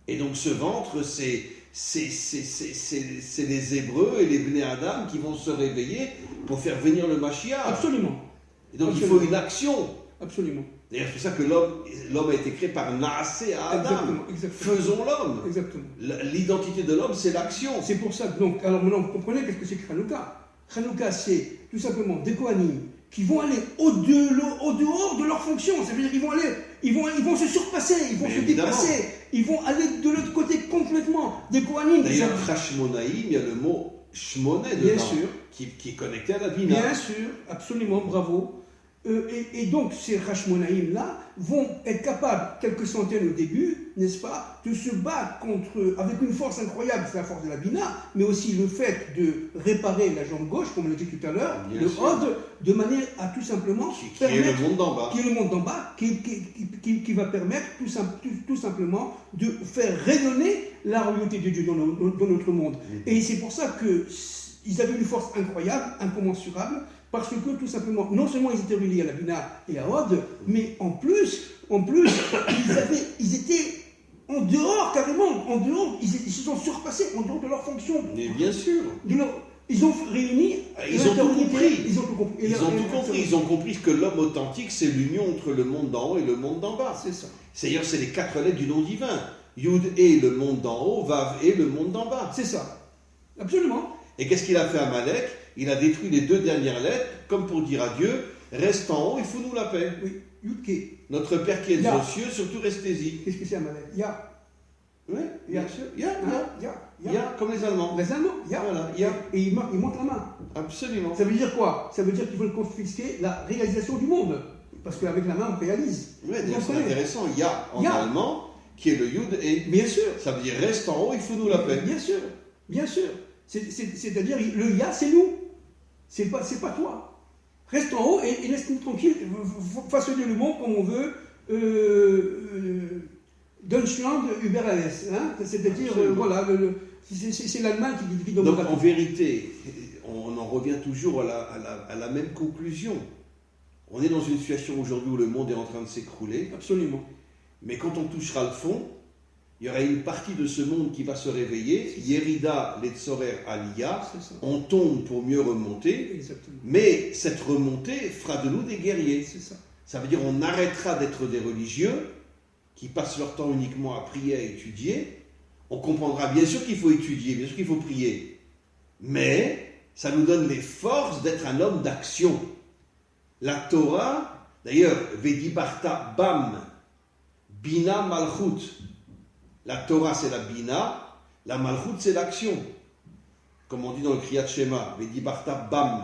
Et donc ce ventre, c'est les Hébreux et les Bnei Adam qui vont se réveiller pour faire venir le Mashiach. Absolument. Et donc Absolument. il faut une action. Absolument. D'ailleurs, c'est pour ça que l'homme a été créé par Naasé à Adam. Exactement. Faisons l'homme. Exactement. L'identité de l'homme, c'est l'action. C'est pour ça que, donc, alors maintenant, vous comprenez qu'est-ce que c'est que Hanouka? Hanouka, c'est tout simplement des Kohanim qui vont aller au dehors de leur fonction. Ça veut dire qu'ils vont aller ils vont se surpasser, ils vont Mais se évidemment. dépasser, ils vont aller de l'autre côté complètement. Des Kohanim, D'ailleurs, Hashmonaïm, il y a le mot Shmoné dedans, bien sûr, qui est connecté à la Bina. bien sûr, absolument, bravo. Et donc ces Hashmonaïm-là vont être capables, quelques centaines au début, n'est-ce pas, de se battre avec une force incroyable, c'est la force de la Bina, mais aussi le fait de réparer la jambe gauche, comme on l'a dit tout à l'heure, Bien le sûr. Hod, de manière à tout simplement Qui est le monde d'en bas. qui est le monde d'en bas, qui va permettre tout simplement de faire rayonner la royauté de Dieu dans notre monde. Et c'est pour ça qu'ils avaient une force incroyable, incommensurable, parce que tout simplement, non seulement ils étaient reliés à la Bina et à Hod, mais en plus ils étaient en dehors, carrément, en dehors, ils se sont surpassés, en dehors de leur fonction. Mais bien sûr. Ils ont réuni. Ils ont tout compris. Ils ont tout compris. Ils ont tout compris. Ils ont compris que l'homme authentique, c'est l'union entre le monde d'en haut et le monde d'en bas. C'est ça. D'ailleurs, c'est les 4 lettres du nom divin. Yud est le monde d'en haut, Vav est le monde d'en bas. C'est ça. Absolument. Et qu'est-ce qu'il a fait à Malek? Il a détruit les 2 dernières lettres, comme pour dire à Dieu, reste en haut, il faut nous la paix. Oui. Yudke. Notre Père qui est Ya. aux cieux, surtout restez-y. Qu'est-ce que c'est Amalek? Ya. Oui, Ya. bien sûr. Ya, Ya. comme les Allemands. Les Allemands. Ya. Voilà, ya. Et ils montent la main. Absolument. Ça veut dire quoi? Ça veut dire qu'ils veulent confisquer la réalisation du monde. Parce qu'avec la main, on réalise. Oui, Vous c'est comprenez? intéressant. Ya en Ya. allemand, qui est le Yud et. Bien sûr. Ça veut dire reste en haut, il faut nous la paix. Bien sûr. Bien sûr. C'est-à-dire, le Ya, c'est nous. C'est pas toi. Reste en haut et laisse-nous tranquille. Façonner le monde comme on veut. Deutschland über alles. Hein, c'est-à-dire, voilà, c'est l'Allemagne qui Donc domine. en vérité, on en revient toujours à la même conclusion. On est dans une situation aujourd'hui où le monde est en train de s'écrouler, Absolument. mais quand on touchera le fond, il y aura une partie de ce monde qui va se réveiller. Yerida, Letzorer, Aliyah, C'est ça. on tombe pour mieux remonter, Exactement. mais cette remontée fera de nous des guerriers. C'est ça. Ça veut dire on arrêtera d'être des religieux qui passent leur temps uniquement à prier, à étudier. On comprendra bien sûr qu'il faut étudier, bien sûr qu'il faut prier, mais ça nous donne les forces d'être un homme d'action. La Torah, d'ailleurs, Vedibarta Bam, Bina Malchut. La Torah c'est la Bina, la Malchut c'est l'action. Comme on dit dans le Kriyat Shema, Vedibarta Bam.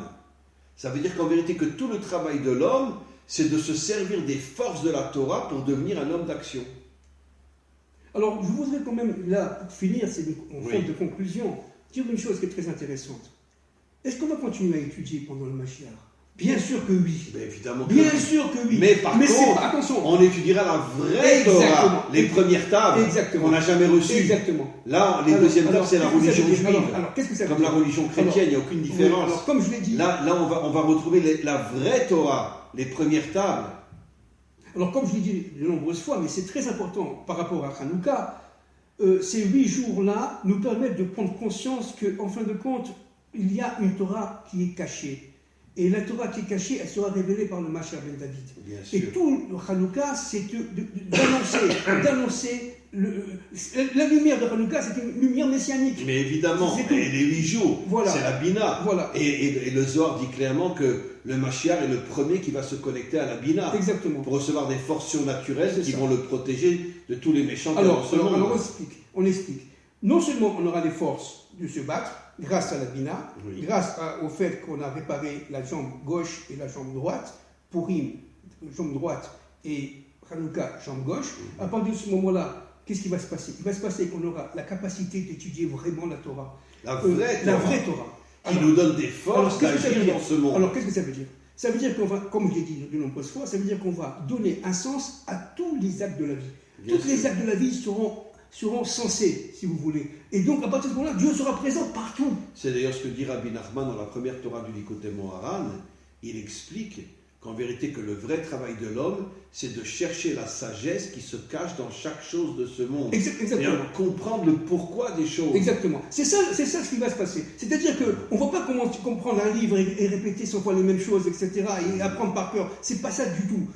Ça veut dire qu'en vérité que tout le travail de l'homme, c'est de se servir des forces de la Torah pour devenir un homme d'action. Alors, je voudrais quand même, là, pour finir, c'est en Oui. forme de conclusion, dire une chose qui est très intéressante. Est-ce qu'on va continuer à étudier pendant le Mashiach? Bien sûr que oui. Mais évidemment que Bien oui. sûr que oui. Mais par c'est contre, pas, attention. on étudiera la vraie Exactement. Torah, les premières tables Exactement. qu'on n'a jamais reçues. Exactement. Là, les deuxièmes tables, c'est la qu'est-ce que ça religion veut dire? juive. Alors, qu'est-ce que ça veut Comme dire? la religion chrétienne, il n'y a aucune différence. Alors, comme je l'ai dit. Là, on va retrouver la vraie Torah, les premières tables. Alors, comme je l'ai dit de nombreuses fois, mais c'est très important par rapport à Hanouka, ces 8 jours-là nous permettent de prendre conscience qu'en fin de compte, il y a une Torah qui est cachée. Et la Torah qui est cachée, elle sera révélée par le Mashiach ben David. Bien Et sûr. tout le Hanouka, c'est d'annoncer la lumière de Hanouka, c'est une lumière messianique. Mais évidemment, C'est tout. et les 8 jours, Voilà. c'est la Bina. Voilà. Et le Zohar dit clairement que le Mashiach est le premier qui va se connecter à la Bina. Exactement. Pour recevoir des forces surnaturelles C'est qui ça. vont le protéger de tous les méchants qui sont dans ce monde. Alors on explique. Non seulement on aura les forces de se battre grâce à la Bina, Oui. grâce au fait qu'on a réparé la jambe gauche et la jambe droite, Purim, jambe droite et Hanouka, jambe gauche. À partir de ce moment-là, qu'est-ce qui va se passer? Il va se passer qu'on aura la capacité d'étudier vraiment la Torah. La vraie Torah. La vraie Torah. Qui nous donne des forces qu'est-ce que ça veut d'agir dire? dans ce monde. Alors, qu'est-ce que ça veut dire? Ça veut dire qu'on va, comme je l'ai dit de nombreuses fois, ça veut dire qu'on va donner un sens à tous les actes de la vie. Bien Tous les sûr. actes de la vie seront sensés, si vous voulez. Et donc, à partir de ce moment-là, Dieu sera présent partout. C'est d'ailleurs ce que dit Rabbi Nachman dans la première Torah du Likutei Moharan. Il explique qu'en vérité que le vrai travail de l'homme, c'est de chercher la sagesse qui se cache dans chaque chose de ce monde. Exactement. Et comprendre le pourquoi des choses. Exactement. C'est ça ce qui va se passer. C'est-à-dire qu'on ne va pas comprendre un livre et répéter 100 fois les mêmes choses, etc., et apprendre par cœur. C'est pas ça du tout.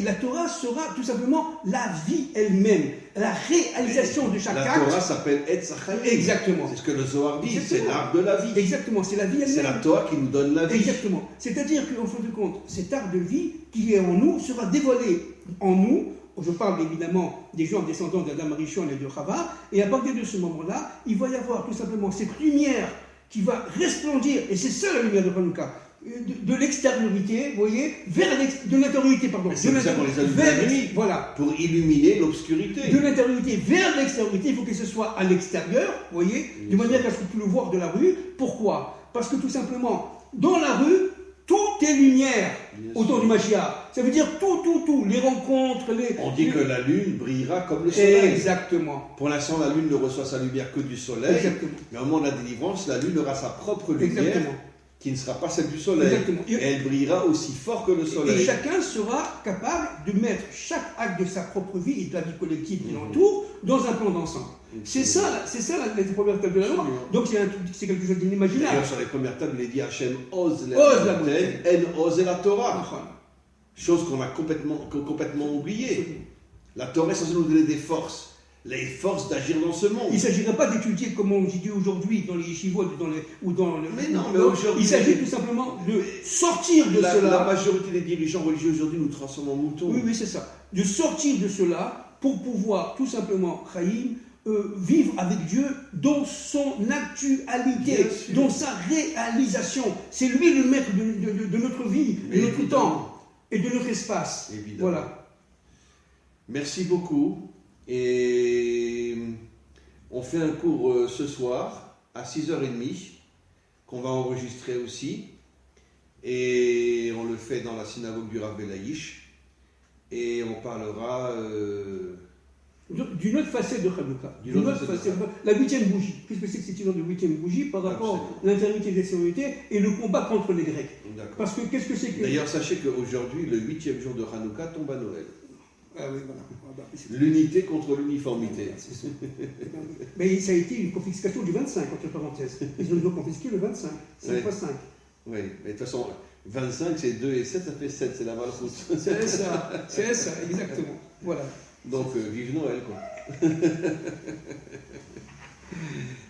La Torah sera tout simplement la vie elle-même, la réalisation de chaque La acte. Torah s'appelle Etz HaChaim. Exactement. C'est ce que le Zohar dit, Exactement. c'est l'arbre de la vie. Exactement, c'est la vie elle-même. C'est la Torah qui nous donne la vie. Exactement. C'est-à-dire qu'en fin de compte, cet arbre de vie qui est en nous sera dévoilé en nous je parle évidemment des gens descendants d'Adam Arishon et de Chava, et à partir de ce moment-là, il va y avoir tout simplement cette lumière qui va resplendir, et c'est ça la lumière de Hanouka, de l'extériorité, vous voyez, de l'intériorité, pardon. C'est pour ça qu'on les allume la nuit, voilà. Pour illuminer l'obscurité. De l'intériorité vers l'extériorité, il faut que ce soit à l'extérieur, vous voyez, de manière qu'à ce qu'on puisse le voir de la rue. Pourquoi? Parce que tout simplement, dans la rue, tout est lumière autour du Mashiach. Ça veut dire tout, les rencontres, On dit que la lune brillera comme le soleil. Exactement. Pour l'instant, la lune ne reçoit sa lumière que du soleil. Exactement. Mais au moment de la délivrance, la lune aura sa propre lumière. Exactement. Qui ne sera pas celle du soleil. Exactement. Et elle brillera aussi fort que le soleil. Et chacun sera capable de mettre chaque acte de sa propre vie et de la vie collective qui l'entoure dans un plan d'ensemble. C'est ça les premières tables de la loi. Donc c'est quelque chose d'inimaginable. D'ailleurs, sur les premières tables, il est dit Hachem ose la montagne, en ose la Torah. Chose qu'on a complètement oubliée. La Torah est censée nous donner des forces. Les forces d'agir dans ce monde. Il ne s'agirait pas d'étudier, comme on dit aujourd'hui, dans les yeshivot ou dans le... Mais non, mais aujourd'hui... Il s'agit tout simplement de sortir de cela... La majorité des dirigeants religieux aujourd'hui nous transforment en moutons. Oui, c'est ça. De sortir de cela pour pouvoir tout simplement, Chaim, vivre avec Dieu dans son actualité, dans sa réalisation. C'est lui le maître de notre vie, de notre temps et de notre espace. Évidemment. Voilà. Merci beaucoup. Et on fait un cours ce soir à 6h30 qu'on va enregistrer aussi. Et on le fait dans la synagogue du Rav Belaïch. Et on parlera... d'une autre facette de Hanouka. La 8e bougie. Qu'est-ce que c'est que cette histoire de 8e bougie par rapport à l'intériorité des extériorités et le combat contre les Grecs? Parce que qu'est-ce que c'est que... D'ailleurs, sachez qu'aujourd'hui, le 8e jour de Hanouka tombe à Noël. Ah oui, voilà. L'unité contre l'uniformité. Mais ça a été une confiscation du 25, entre parenthèses. Ils ont confisqué le 25. 5 fois 5. Oui, mais de toute façon, 25, c'est 2 et 7, ça fait 7, c'est la Malchut. C'est ça, exactement. Voilà. Donc, vive Noël, quoi.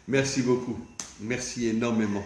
Merci beaucoup. Merci énormément.